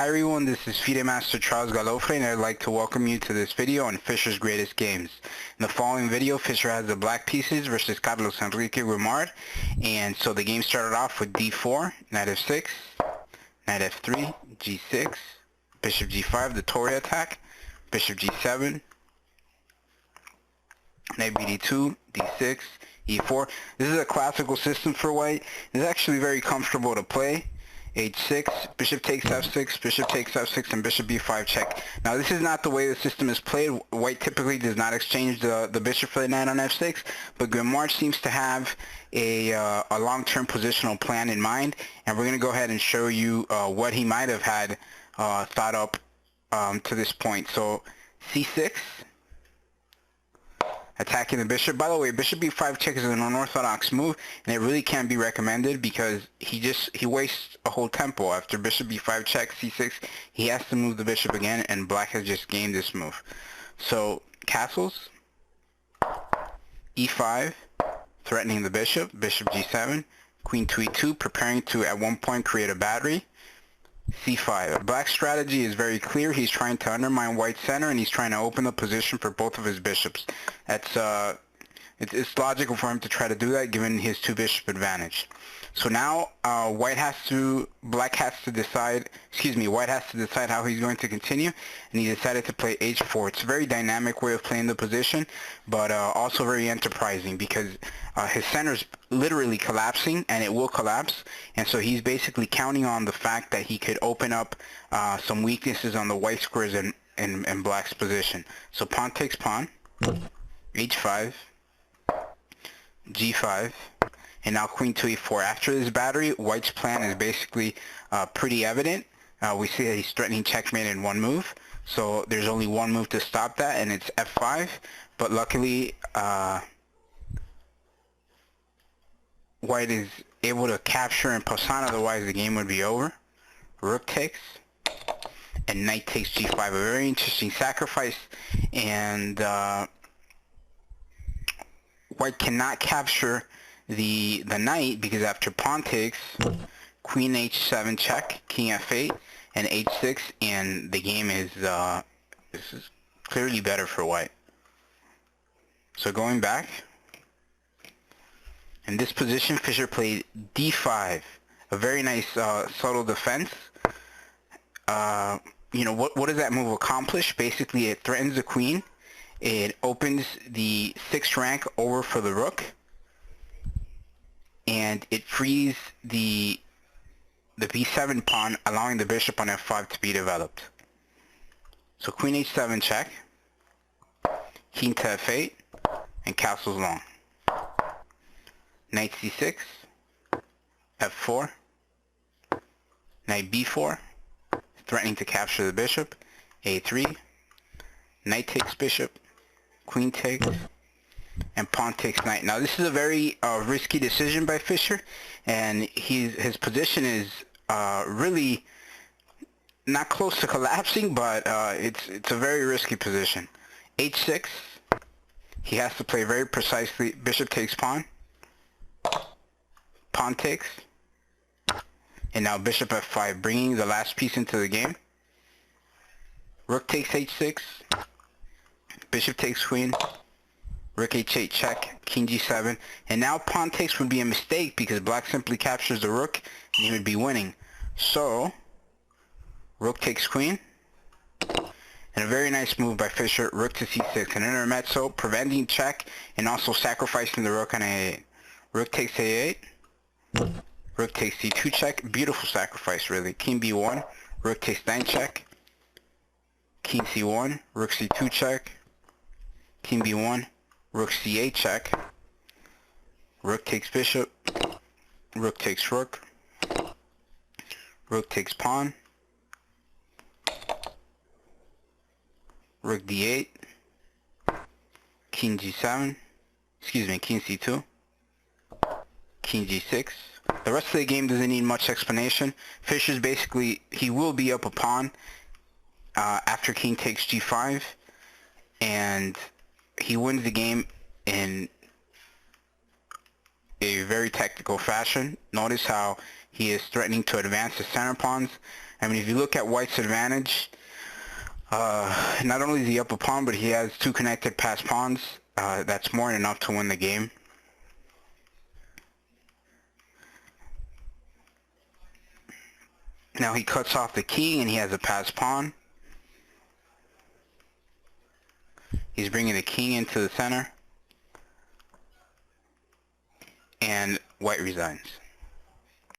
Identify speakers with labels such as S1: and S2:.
S1: Hi everyone, this is FIDE Master Charles Galofre, and I'd like to welcome you to this video on Fischer's greatest games. In the following video, Fischer has the black pieces versus Carlos Enrique Guimard, and so the game started off with d4, knight f6, knight f3, g6, bishop g5, the Tory attack, bishop g7, knight bd2, d6, e4. This is a classical system for white. It's actually very comfortable to play. h6, bishop takes f6, bishop takes f6, and bishop b5 check. Now this is not the way the system is played. White typically does not exchange the bishop for the knight on f6, but Guimard seems to have a long-term positional plan in mind, and we're going to go ahead and show you what he might have had thought up to this point. So c6, attacking the bishop. By the way, bishop b5 check is an unorthodox move, and it really can't be recommended because he wastes a whole tempo. After bishop b5 check, c6, he has to move the bishop again, and black has just gained this move. So castles, e5, threatening the bishop, bishop g7, queen to e2, preparing to at one point create a battery. c5. Black's strategy is very clear. He's trying to undermine white's center, and he's trying to open the position for both of his bishops. That's it's logical for him to try to do that given his two bishop advantage. So now white has to decide how he's going to continue, and he decided to play h4. It's a very dynamic way of playing the position, but also very enterprising because his center's literally collapsing, and it will collapse, and so he's basically counting on the fact that he could open up some weaknesses on the white squares in black's position. So pawn takes pawn, h5, g5, and now queen to e4. After this battery, white's plan is basically pretty evident. We see that he's threatening checkmate in one move, so there's only one move to stop that, and it's f5, but luckily white is able to capture and pass on, otherwise the game would be over. Rook takes, and knight takes g5, a very interesting sacrifice, and white cannot capture the knight because after pawn takes, queen h7 check, king f8, and h6, and the game is this is clearly better for white. So going back, in this position, Fischer played d5, a very nice subtle defense. You know, what does that move accomplish? Basically, it threatens the queen. It opens the 6th rank over for the rook, and it frees the b7 pawn, allowing the bishop on f5 to be developed. So queen h7 check, king to f8, and castles long. Knight c6, f4, knight b4, threatening to capture the bishop, a3, knight takes bishop, queen takes, and pawn takes knight. Now this is a very risky decision by Fischer, and his position is really not close to collapsing, but it's a very risky position. h6, he has to play very precisely. Bishop takes pawn, pawn takes, and now bishop f5, bringing the last piece into the game. Rook takes h6, bishop takes queen, rook h8 check, king g7, and now pawn takes would be a mistake because black simply captures the rook and he would be winning. So rook takes queen, and a very nice move by Fischer, rook to c6, an intermezzo, preventing check and also sacrificing the rook on a8. Rook takes a8, rook takes c2 check, beautiful sacrifice really. King b1, rook takes knight check, king c1, rook c2 check, king b1, rook c8 check, rook takes bishop, rook takes rook, rook takes pawn, rook d8, king g7, king c2, king g6. The rest of the game doesn't need much explanation. Fischer's basically, he will be up a pawn after king takes g5, and he wins the game in a very technical fashion. Notice how he is threatening to advance the center pawns. I mean, if you look at white's advantage, not only is he up a pawn, but he has 2 connected passed pawns. That's more than enough to win the game. Now he cuts off the king and he has a passed pawn. He's bringing the king into the center. And white resigns.